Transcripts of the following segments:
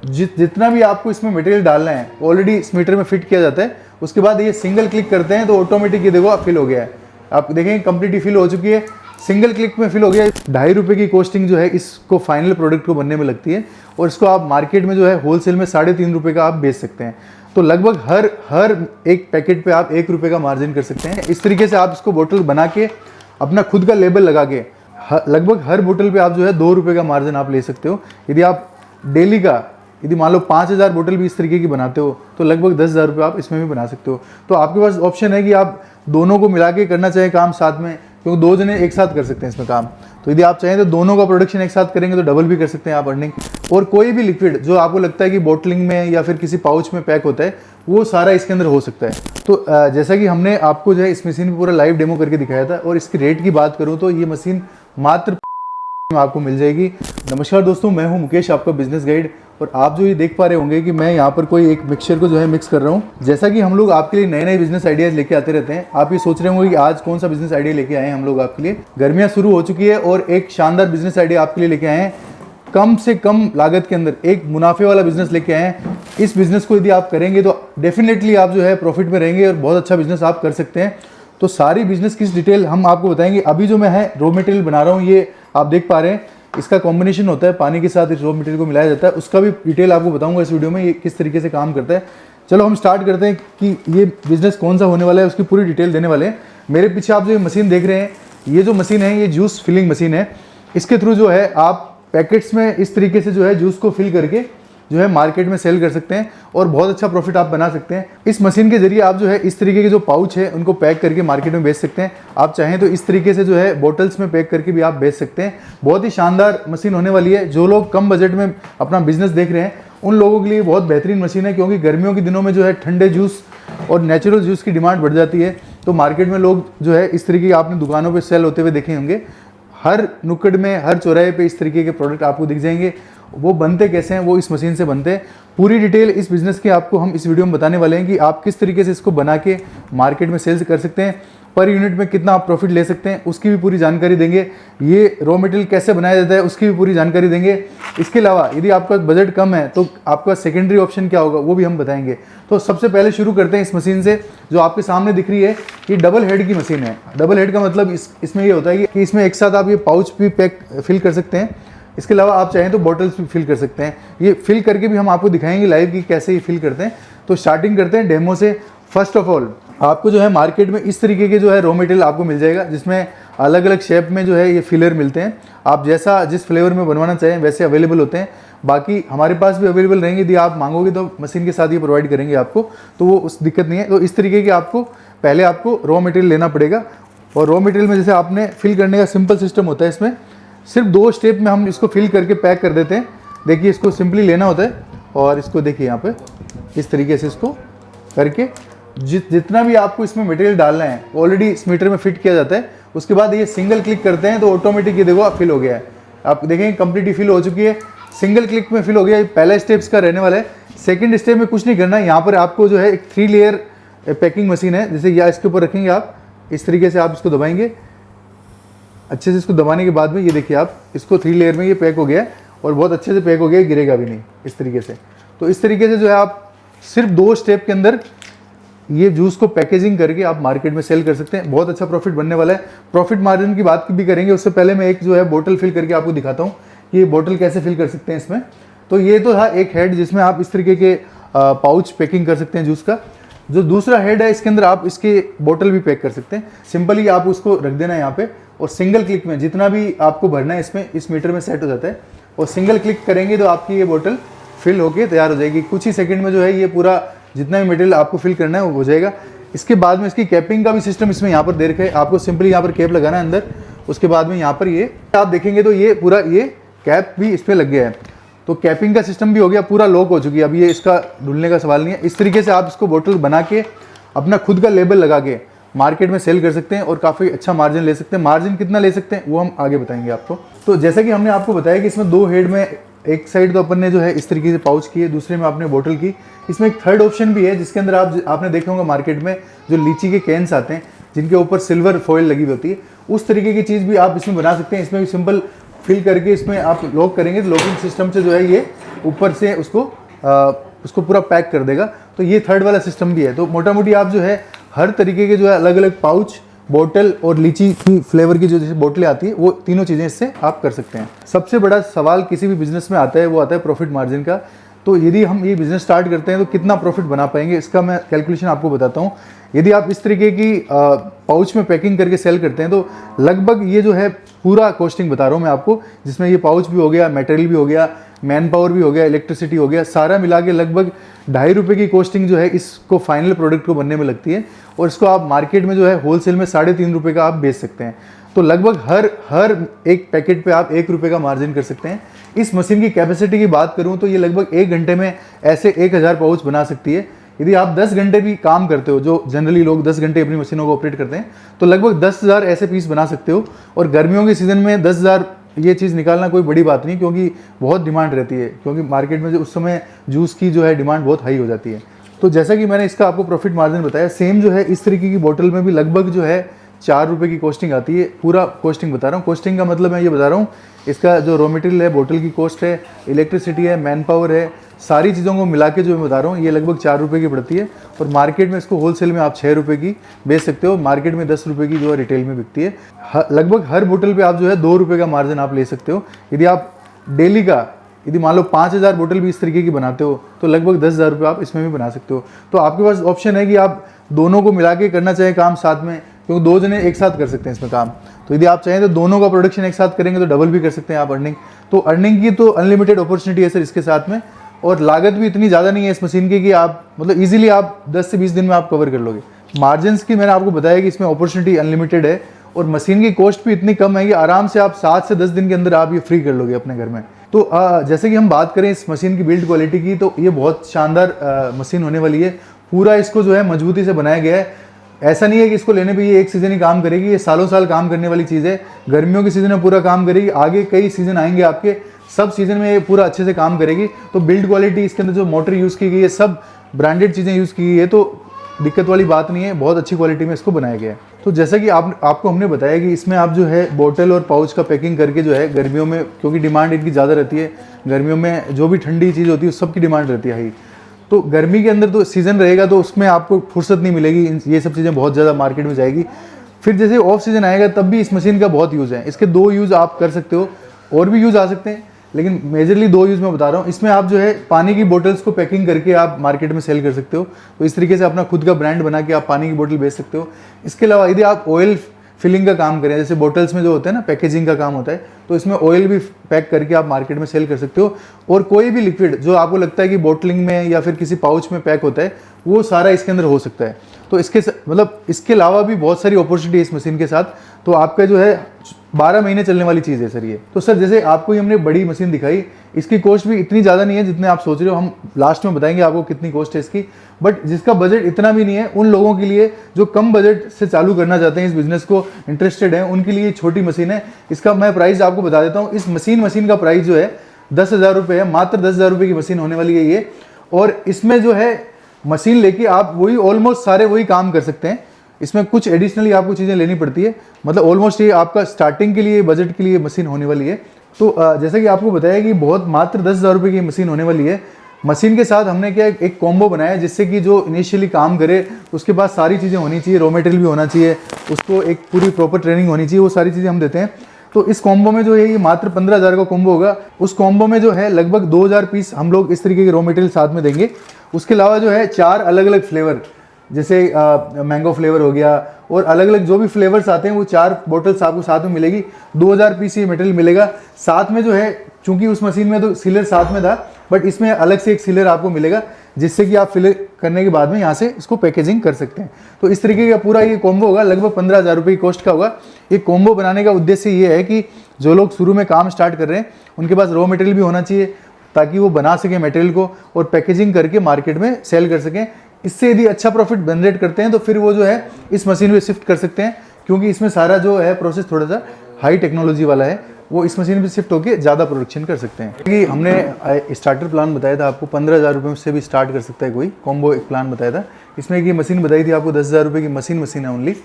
जितना भी आपको इसमें मटेरियल डालना है ऑलरेडी इस मीटर में फिट किया जाता है। उसके बाद ये सिंगल क्लिक करते हैं तो ऑटोमेटिक ये देखो फिल हो गया है। आप देखेंगे कंप्लीटली फिल हो चुकी है, सिंगल क्लिक में फिल हो गया। ₹2.5 की कॉस्टिंग जो है इसको फाइनल प्रोडक्ट को बनने में लगती है और इसको आप मार्केट में जो है होलसेल में ₹3.5 का आप बेच सकते हैं। तो लगभग हर एक पैकेट पे आप ₹1 का मार्जिन कर सकते हैं। इस तरीके से आप इसको बोतल बना के अपना खुद का लेबल लगा के लगभग हर बोतल पे आप जो है ₹2 का मार्जिन आप ले सकते हो। यदि आप डेली का यदि मान लो 5000 बोतल भी इस तरीके की बनाते हो तो लगभग ₹10,000 आप इसमें भी बना सकते हो। तो आपके पास ऑप्शन है कि आप दोनों को मिला के करना चाहें काम साथ में, क्योंकि 2 जने एक साथ कर सकते हैं इसमें काम। तो यदि आप चाहें तो दोनों का प्रोडक्शन एक साथ करेंगे तो डबल भी कर सकते हैं आप अर्निंग। और कोई भी लिक्विड जो आपको लगता है कि बोटलिंग में या फिर किसी पाउच में पैक होता है वो सारा इसके अंदर हो सकता है। तो जैसा कि हमने आपको जो है इस मशीन में पूरा लाइव डेमो करके दिखाया था और इसकी रेट की बात करूँ तो ये मशीन मात्र में आपको मिल जाएगी। नमस्कार दोस्तों, मैं हूं मुकेश, आपका बिजनेस गाइड। और आप जो ये देख पा रहे होंगे कि मैं यहाँ पर कोई एक मिक्सचर को जो है मिक्स कर रहा हूँ। जैसा कि हम लोग आपके लिए नए नए बिजनेस आइडियाज लेके आते रहते हैं। आप ये सोच रहे होंगे कि आज कौन सा बिजनेस आइडिया लेके आए हैं हम लोग आपके लिए। गर्मियाँ शुरू हो चुकी है और एक शानदार बिजनेस आइडिया आपके लिए लेके आए हैं। कम से कम लागत के अंदर एक मुनाफे वाला बिजनेस लेके आए हैं। इस बिजनेस को यदि आप करेंगे तो डेफिनेटली आप जो है प्रॉफिट में रहेंगे और बहुत अच्छा बिजनेस आप कर सकते हैं। तो सारी बिजनेस की डिटेल हम आपको बताएंगे। अभी जो मैं है रॉ मटेरियल बना रहा हूँ, ये आप देख पा रहे हैं, इसका कॉम्बिनेशन होता है पानी के साथ इस रॉ मटेरियल को मिलाया जाता है। उसका भी डिटेल आपको बताऊंगा इस वीडियो में, ये किस तरीके से काम करता है। चलो हम स्टार्ट करते हैं कि ये बिजनेस कौन सा होने वाला है, उसकी पूरी डिटेल देने वाले हैं। मेरे पीछे आप जो ये मशीन देख रहे हैं, ये जो मशीन है ये जूस फिलिंग मशीन है। इसके थ्रू जो है आप पैकेट्स में इस तरीके से जो है जूस को फिल करके जो है मार्केट में सेल कर सकते हैं और बहुत अच्छा प्रॉफिट आप बना सकते हैं। इस मशीन के जरिए आप जो है इस तरीके के जो पाउच है उनको पैक करके मार्केट में बेच सकते हैं। आप चाहें तो इस तरीके से जो है बोटल्स में पैक करके भी आप बेच सकते हैं। बहुत ही शानदार मशीन होने वाली है। जो लोग कम बजट में अपना बिजनेस देख रहे हैं उन लोगों के लिए बहुत बेहतरीन मशीन है, क्योंकि गर्मियों के दिनों में जो है ठंडे जूस और नेचुरल जूस की डिमांड बढ़ जाती है। तो मार्केट में लोग जो है इस तरीके के आपने दुकानों पर सेल होते हुए देखे होंगे। हर नुक्कड़ में, हर चौराहे पे इस तरीके के प्रोडक्ट आपको दिख जाएंगे। वो बनते कैसे हैं, वो इस मशीन से बनते हैं। पूरी डिटेल इस बिज़नेस की आपको हम इस वीडियो में बताने वाले हैं कि आप किस तरीके से इसको बना के मार्केट में सेल्स कर सकते हैं, पर यूनिट में कितना आप प्रॉफिट ले सकते हैं, उसकी भी पूरी जानकारी देंगे। ये रॉ मटेरियल कैसे बनाया जाता है उसकी भी पूरी जानकारी देंगे। इसके अलावा यदि आपका बजट कम है तो आपका सेकेंडरी ऑप्शन क्या होगा वो भी हम बताएंगे। तो सबसे पहले शुरू करते हैं इस मशीन से, जो आपके सामने दिख रही है। ये डबल हेड की मशीन है। डबल हेड का मतलब इसमें ये होता है कि इसमें एक साथ आप ये पाउच भी पैक फिल कर सकते हैं। इसके अलावा आप चाहें तो बॉटल्स भी फिल कर सकते हैं। ये फिल करके भी हम आपको दिखाएंगे लाइव कि कैसे ये फिल करते हैं। तो स्टार्टिंग करते हैं डेमो से। फर्स्ट ऑफ ऑल आपको जो है मार्केट में इस तरीके के जो है रॉ मटेरियल आपको मिल जाएगा, जिसमें अलग अलग शेप में जो है ये फिलर मिलते हैं। आप जैसा जिस फ्लेवर में बनवाना चाहें वैसे अवेलेबल होते हैं। बाकी हमारे पास भी अवेलेबल रहेंगे। यदि आप मांगोगे तो मशीन के साथ ये प्रोवाइड करेंगे आपको, तो वो उस दिक्कत नहीं है। तो इस तरीके के आपको पहले आपको रॉ मटेरियल लेना पड़ेगा। और रॉ मटेरियल में जैसे आपने फिल करने का सिंपल सिस्टम होता है। इसमें सिर्फ 2 स्टेप में हम इसको फिल करके पैक कर देते हैं। देखिए, इसको सिंपली लेना होता है और इसको देखिए यहाँ पे इस तरीके से इसको करके जितना भी आपको इसमें मटेरियल डालना है ऑलरेडी इस मीटर में फिट किया जाता है। उसके बाद ये सिंगल क्लिक करते हैं तो ऑटोमेटिक ये देखो फिल हो गया है। आप देखेंगे कंप्लीटली फिल हो चुकी है। सिंगल क्लिक में फिल हो गया। पहला स्टेप इसका रहने वाला है। सेकेंड स्टेप में कुछ नहीं करना है। यहाँ पर आपको जो है एक 3 लेयर पैकिंग मशीन है। जैसे या इसके ऊपर रखेंगे आप, इस तरीके से आप इसको दबाएंगे। अच्छे से इसको दबाने के बाद में ये देखिए आप इसको 3 लेयर में ये पैक हो गया है और बहुत अच्छे से पैक हो गया है, गिरेगा भी नहीं इस तरीके से। तो इस तरीके से जो है आप सिर्फ 2 स्टेप के अंदर ये जूस को पैकेजिंग करके आप मार्केट में सेल कर सकते हैं। बहुत अच्छा प्रॉफिट बनने वाला है। प्रॉफिट मार्जिन की बात भी करेंगे। उससे पहले मैं एक जो है बोतल फिल करके आपको दिखाता हूँ कि ये बोतल कैसे फिल कर सकते हैं इसमें। तो ये तो था एक हेड जिसमें आप इस तरीके के पाउच पैकिंग कर सकते हैं जूस का। जो दूसरा हेड है इसके अंदर आप इसके बोतल भी पैक कर सकते हैं। सिंपली आप उसको रख देना है यहाँ पे और सिंगल क्लिक में जितना भी आपको भरना है इसमें इस मीटर में सेट हो जाता है। और सिंगल क्लिक करेंगे तो आपकी ये बोतल फिल होके तैयार हो जाएगी। कुछ ही सेकंड में जो है ये पूरा जितना भी मटेरियल आपको फिल करना है वो हो जाएगा। इसके बाद में इसकी कैपिंग का भी सिस्टम इसमें यहाँ पर दे रखा है। आपको सिंपली यहाँ पर कैप लगाना है अंदर। उसके बाद में यहाँ पर ये आप देखेंगे तो ये पूरा ये कैप भी इस पर लग गया है। तो कैपिंग का सिस्टम भी हो गया, पूरा लॉक हो चुकी है। अब ये इसका ढूंढने का सवाल नहीं है। इस तरीके से आप इसको बोतल बना के अपना खुद का लेबल लगा के मार्केट में सेल कर सकते हैं और काफ़ी अच्छा मार्जिन ले सकते हैं। मार्जिन कितना ले सकते हैं वो हम आगे बताएंगे आपको। तो जैसा कि हमने आपको बताया कि इसमें 2 हेड में एक साइड तो अपन ने जो है इस तरीके से पाउच की है, दूसरे में आपने बोतल की। इसमें एक थर्ड ऑप्शन भी है जिसके अंदर आपने देखा होगा मार्केट में जो लीची के कैंस आते हैं जिनके ऊपर सिल्वर फॉइल लगी होती है, उस तरीके की चीज़ भी आप इसमें बना सकते हैं। इसमें भी सिंपल फिल करके इसमें आप लॉक करेंगे तो लॉकिंग सिस्टम से जो है ये ऊपर से उसको पूरा पैक कर देगा। तो ये थर्ड वाला सिस्टम भी है। तो मोटा मोटी आप जो है हर तरीके के जो है अलग अलग पाउच, बोतल और लीची की फ्लेवर की जो जैसे बोतलें आती है वो तीनों चीज़ें इससे आप कर सकते हैं। सबसे बड़ा सवाल किसी भी बिजनेस में आता है वो आता है प्रॉफिट मार्जिन का। तो यदि हम ये बिज़नेस स्टार्ट करते हैं तो कितना प्रॉफिट बना पाएंगे, इसका मैं कैलकुलेशन आपको बताता हूँ। यदि आप इस तरीके की पाउच में पैकिंग करके सेल करते हैं तो लगभग ये जो है पूरा कॉस्टिंग बता रहा हूँ मैं आपको, जिसमें ये पाउच भी हो गया, मटेरियल भी हो गया, मैन पावर भी हो गया, इलेक्ट्रिसिटी हो गया, सारा मिला के लगभग ₹2.5 की कॉस्टिंग जो है इसको फाइनल प्रोडक्ट को बनने में लगती है। और इसको आप मार्केट में जो है होलसेल में ₹3.5 का आप बेच सकते हैं। तो लगभग हर एक पैकेट पे आप ₹1 का मार्जिन कर सकते हैं। इस मशीन की कैपेसिटी की बात करूं तो ये लगभग 1 घंटे में ऐसे 1000 पाउच बना सकती है। यदि आप 10 घंटे भी काम करते हो, जो जनरली लोग 10 घंटे अपनी मशीनों को ऑपरेट करते हैं, तो लगभग 10,000 ऐसे पीस बना सकते हो। और गर्मियों के सीज़न में 10,000 ये चीज़ निकालना कोई बड़ी बात नहीं, क्योंकि बहुत डिमांड रहती है, क्योंकि मार्केट में जो उस समय जूस की जो है डिमांड बहुत हाई हो जाती है। तो जैसा कि मैंने इसका आपको प्रॉफिट मार्जिन बताया, सेम जो है इस तरीके की बोतल में भी लगभग जो है ₹4 की कॉस्टिंग आती है। पूरा कॉस्टिंग बता रहा हूँ। कॉस्टिंग का मतलब मैं ये बता रहा हूँ, इसका जो रॉ मटेरियल है, बोतल की कॉस्ट है, इलेक्ट्रिसिटी है, मैन पावर है, सारी चीज़ों को मिला के जो मैं बता रहा हूँ ये लगभग ₹4 की पड़ती है। और मार्केट में इसको होलसेल में आप ₹6 की बेच सकते हो, मार्केट में ₹10 की जो है रिटेल में बिकती है। लगभग हर बोतल पे आप जो है ₹2 का मार्जिन आप ले सकते हो। यदि आप डेली का, यदि मान लो 5000 बोतल भी इस तरीके की बनाते हो तो लगभग ₹10,000 आप इसमें भी बना सकते हो। तो आपके पास ऑप्शन है कि आप दोनों को मिला के करना चाहें काम साथ में, क्योंकि 2 जने एक साथ कर सकते हैं इसमें काम। तो यदि आप चाहें तो दोनों का प्रोडक्शन एक साथ करेंगे तो डबल भी कर सकते हैं आप अर्निंग। तो अर्निंग की तो अनलिमिटेड अपॉर्चुनिटी है सर इसके साथ में। और लागत भी इतनी ज़्यादा नहीं है इस मशीन की कि आप मतलब ईजिली आप 10 से 20 दिन में आप कवर कर लोगे। मार्जिन की मैंने आपको बताया कि इसमें अपॉर्चुनिटी अनलिमिटेड है और मशीन की कॉस्ट भी इतनी कम है कि आराम से आप 7 से 10 दिन के अंदर आप ये फ्री कर लोगे अपने घर में। तो जैसे कि हम बात करें इस मशीन की बिल्ड क्वालिटी की, तो ये बहुत शानदार मशीन होने वाली है। पूरा इसको जो है मजबूती से बनाया गया है। ऐसा नहीं है कि इसको लेने पे ये एक सीज़न ही काम करेगी, ये सालों साल काम करने वाली चीज़ है। गर्मियों के सीज़न में पूरा काम करेगी, आगे कई सीज़न आएंगे आपके, सब सीज़न में ये पूरा अच्छे से काम करेगी। तो बिल्ड क्वालिटी, इसके अंदर जो मोटर यूज़ की गई है, सब ब्रांडेड चीज़ें यूज़ की गई है, तो दिक्कत वाली बात नहीं है। बहुत अच्छी क्वालिटी में इसको बनाया गया है। तो जैसा कि आपको हमने बताया कि इसमें आप जो है बोतल और पाउच का पैकिंग करके जो है गर्मियों में, क्योंकि डिमांड इनकी ज़्यादा रहती है, गर्मियों में जो भी ठंडी चीज़ होती है उस सब की डिमांड रहती है हाई। तो गर्मी के अंदर तो सीज़न रहेगा तो उसमें आपको फुर्सत नहीं मिलेगी, ये सब चीज़ें बहुत ज़्यादा मार्केट में जाएगी। फिर जैसे ऑफ सीज़न आएगा तब भी इस मशीन का बहुत यूज़ है। इसके 2 यूज़ आप कर सकते हो, और भी यूज़ आ सकते हैं, लेकिन मेजरली 2 यूज़ मैं बता रहा हूँ। इसमें आप जो है पानी की बोतल्स को पैकिंग करके आप मार्केट में सेल कर सकते हो। तो इस तरीके से अपना खुद का ब्रांड बना के आप पानी की बोतल बेच सकते हो। इसके अलावा यदि आप ऑयल फिलिंग का काम करें, जैसे बोतल्स में जो होता है ना पैकेजिंग का काम होता है, तो इसमें ऑयल भी पैक करके आप मार्केट में सेल कर सकते हो। और कोई भी लिक्विड जो आपको लगता है कि बोटलिंग में या फिर किसी पाउच में पैक होता है, वो सारा इसके अंदर हो सकता है। तो इसके अलावा भी बहुत सारी अपॉर्चुनिटी है इस मशीन के साथ। तो आपका जो है 12 महीने चलने वाली चीज़ है सर ये। तो सर जैसे आपको ही हमने बड़ी मशीन दिखाई, इसकी कॉस्ट भी इतनी ज़्यादा नहीं है जितने आप सोच रहे हो। हम लास्ट में बताएंगे आपको कितनी कॉस्ट है इसकी, बट जिसका बजट इतना भी नहीं है, उन लोगों के लिए जो कम बजट से चालू करना चाहते हैं, इस बिज़नेस को इंटरेस्टेड हैं, उनके लिए छोटी मशीन है। इसका मैं प्राइस आपको बता देता हूँ। इस मशीन का प्राइस जो है ₹10,000 है, मात्र ₹10,000 की मशीन होने वाली है ये। और इसमें जो है मशीन लेके आप वही ऑलमोस्ट सारे वही काम कर सकते हैं। इसमें कुछ एडिशनली आपको चीज़ें लेनी पड़ती है, मतलब ऑलमोस्ट ये आपका स्टार्टिंग के लिए बजट के लिए मशीन होने वाली है। तो जैसा कि आपको बताया कि बहुत मात्र ₹10,000 की मशीन होने वाली है। मशीन के साथ हमने क्या एक कॉम्बो बनाया है, जिससे कि जो इनिशियली काम करे उसके बाद सारी चीज़ें होनी चाहिए, रॉ मटेरियल भी होना चाहिए, उसको एक पूरी प्रॉपर ट्रेनिंग होनी चाहिए, वो सारी चीज़ें हम देते हैं। तो इस कॉम्बो में जो है ये मात्र 15,000 का कॉम्बो होगा। उस कॉम्बो में जो है लगभग 2,000 पीस हम लोग इस तरीके के रॉ मटेरियल साथ में देंगे। उसके अलावा जो है 4 अलग अलग फ्लेवर, जैसे मैंगो फ्लेवर हो गया, और अलग अलग जो भी फ्लेवर्स आते हैं वो 4 बॉटल्स आपको साथ में मिलेगी। 2,000 पीस ये मटेरियल मिलेगा। साथ में जो है, चूंकि उस मशीन में तो सीलर साथ में था, बट इसमें अलग से एक सीलर आपको मिलेगा, जिससे कि आप फिल करने के बाद में यहाँ से इसको पैकेजिंग कर सकते हैं। तो इस तरीके का पूरा ये कॉम्बो होगा, लगभग 15,000 रुपये की कॉस्ट का होगा। ये कॉम्बो बनाने का उद्देश्य ये है कि जो लोग शुरू में काम स्टार्ट कर रहे हैं उनके पास रॉ मटेरियल भी होना चाहिए, ताकि वो बना सकें मटेरियल को और पैकेजिंग करके मार्केट में सेल कर सकें। इससे यदि अच्छा प्रॉफिट जनरेट करते हैं तो फिर वो जो है इस मशीन पे शिफ्ट कर सकते हैं, क्योंकि इसमें सारा जो है प्रोसेस थोड़ा सा हाई टेक्नोलॉजी वाला है। वो इस मशीन पे शिफ्ट होकर ज़्यादा प्रोडक्शन कर सकते हैं। कि हमने स्टार्टर प्लान बताया था आपको 15,000 रुपये से भी स्टार्ट कर सकता है कोई, कॉम्बो एक प्लान बताया था। इसमें एक ये मशीन बताई थी आपको 10,000 रुपये की मशीन है ओनली।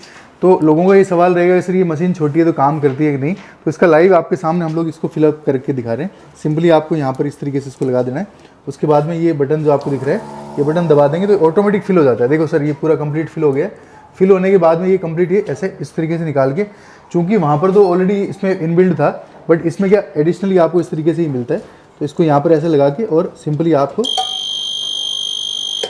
तो लोगों का ये सवाल रहेगा कि सर ये मशीन छोटी है तो काम करती है कि नहीं, तो इसका लाइव आपके सामने हम लोग इसको फिलअप करके दिखा रहे हैं। सिंपली आपको यहाँ पर इस तरीके से इसको लगा देना है। उसके बाद में ये बटन जो आपको दिख रहा है, ये बटन दबा देंगे तो ऑटोमेटिक फिल हो जाता है। देखो सर ये पूरा कंप्लीट फिल हो गया। फिल होने के बाद में ये कंप्लीट ये ऐसे इस तरीके से निकाल के, चूंकि वहाँ पर तो ऑलरेडी इसमें इनबिल्ड था, बट इसमें क्या एडिशनली आपको इस तरीके से ही मिलता है। तो इसको यहाँ पर ऐसे लगा के और सिंपली आपको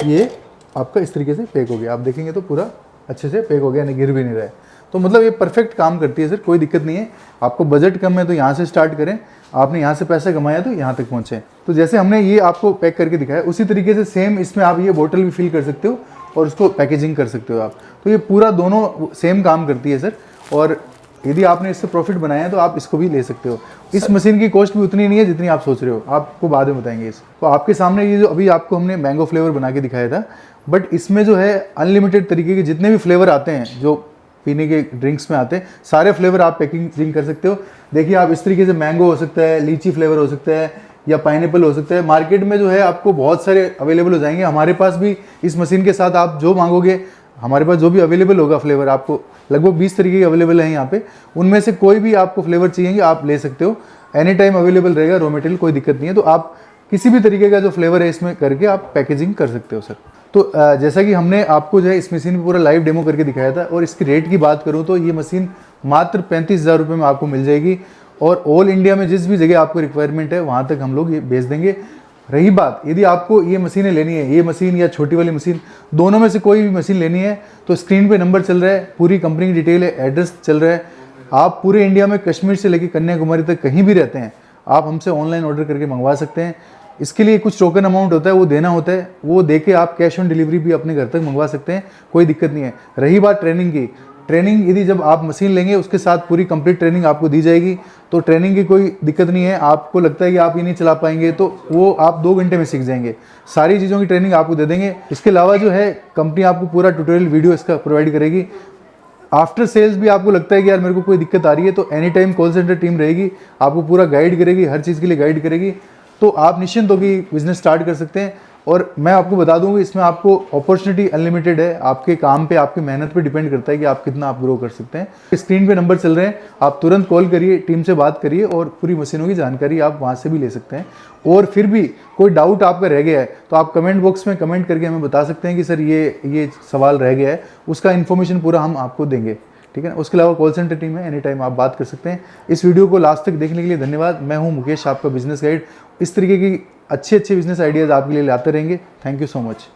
ये आपका इस तरीके से पैक हो गया। आप देखेंगे तो पूरा अच्छे से पैक हो गया, यानी गिर भी नहीं रहा है। तो मतलब ये परफेक्ट काम करती है सर, कोई दिक्कत नहीं है। आपको बजट कम है तो यहाँ से स्टार्ट करें, आपने यहाँ से पैसा कमाया तो यहाँ तक पहुँचे। तो जैसे हमने ये आपको पैक करके दिखाया उसी तरीके से सेम इसमें आप ये बोतल भी फिल कर सकते हो और उसको पैकेजिंग कर सकते हो आप। तो ये पूरा दोनों सेम काम करती है सर। और यदि आपने इससे प्रॉफिट बनाया है तो आप इसको भी ले सकते हो। इस मशीन की कॉस्ट भी उतनी नहीं है जितनी आप सोच रहे हो, आपको बाद में बताएंगे इस। तो आपके सामने ये जो अभी आपको हमने मैंगो फ्लेवर बना के दिखाया था, बट इसमें जो है अनलिमिटेड तरीके के जितने भी फ्लेवर आते हैं जो पीने के ड्रिंक्स में आते हैं, सारे फ्लेवर आप पैकेजिंग कर सकते हो। देखिए आप इस तरीके से मैंगो हो सकता है, लीची फ्लेवर हो सकता है, या पाइनएप्पल हो सकता है। मार्केट में जो है आपको बहुत सारे अवेलेबल हो जाएंगे। हमारे पास भी इस मशीन के साथ आप जो मांगोगे, हमारे पास जो भी अवेलेबल होगा फ्लेवर, आपको लगभग 20 तरीके के अवेलेबल हैं यहाँ पे। उनमें से कोई भी आपको फ्लेवर चाहिए आप ले सकते हो, एनी टाइम अवेलेबल रहेगा रॉ मटेरियल, कोई दिक्कत नहीं है। तो आप किसी भी तरीके का जो फ्लेवर है इसमें करके आप पैकेजिंग कर सकते हो सर। तो जैसा कि हमने आपको जो है इस मशीन में पूरा लाइव डेमो करके दिखाया था, और इसकी रेट की बात करूँ तो ये मशीन मात्र 35,000 रुपये में आपको मिल जाएगी। और ऑल इंडिया में जिस भी जगह आपको रिक्वायरमेंट है वहाँ तक हम लोग ये भेज देंगे। रही बात यदि आपको ये मशीनें लेनी है, ये मशीन या छोटी वाली मशीन, दोनों में से कोई भी मशीन लेनी है तो स्क्रीन पे नंबर चल रहा है, पूरी कंपनी की डिटेल है, एड्रेस चल रहा है। आप पूरे इंडिया में कश्मीर से लेकर कन्याकुमारी तक कहीं भी रहते हैं, आप हमसे ऑनलाइन ऑर्डर करके मंगवा सकते हैं। इसके लिए कुछ टोकन अमाउंट होता है, वो देना होता है, वो दे के आप कैश ऑन डिलीवरी भी अपने घर तक मंगवा सकते हैं, कोई दिक्कत नहीं है। रही बात ट्रेनिंग की, ट्रेनिंग यदि जब आप मशीन लेंगे उसके साथ पूरी कंप्लीट ट्रेनिंग आपको दी जाएगी, तो ट्रेनिंग की कोई दिक्कत नहीं है। आपको लगता है कि आप ये नहीं चला पाएंगे तो वो आप 2 घंटे में सीख जाएंगे, सारी चीज़ों की ट्रेनिंग आपको दे देंगे। इसके अलावा जो है कंपनी आपको पूरा ट्यूटोरियल वीडियो इसका प्रोवाइड करेगी। आफ्टर सेल्स भी आपको लगता है कि यार मेरे को कोई दिक्कत आ रही है तो any time call centre team रहेगी, आपको पूरा गाइड करेगी, हर चीज़ के लिए गाइड करेगी। तो आप निश्चिंत होकर बिजनेस स्टार्ट कर सकते हैं। और मैं आपको बता दूं कि इसमें आपको अपॉर्चुनिटी अनलिमिटेड है, आपके काम पे, आपकी मेहनत पे डिपेंड करता है कि आप कितना आप ग्रो कर सकते हैं। स्क्रीन पे नंबर चल रहे हैं, आप तुरंत कॉल करिए, टीम से बात करिए और पूरी मशीनों की जानकारी आप वहाँ से भी ले सकते हैं। और फिर भी कोई डाउट आपका रह गया है तो आप कमेंट बॉक्स में कमेंट करके हमें बता सकते हैं कि सर ये सवाल रह गया है, उसका इन्फॉर्मेशन पूरा हम आपको देंगे, ठीक है ना। उसके अलावा कॉल सेंटर टीम है, एनी टाइम आप बात कर सकते हैं। इस वीडियो को लास्ट तक देखने के लिए धन्यवाद। मैं हूं मुकेश, आपका बिजनेस गाइड। इस तरीके की अच्छे बिजनेस आइडियाज़ आपके लिए लाते रहेंगे। Thank you so much.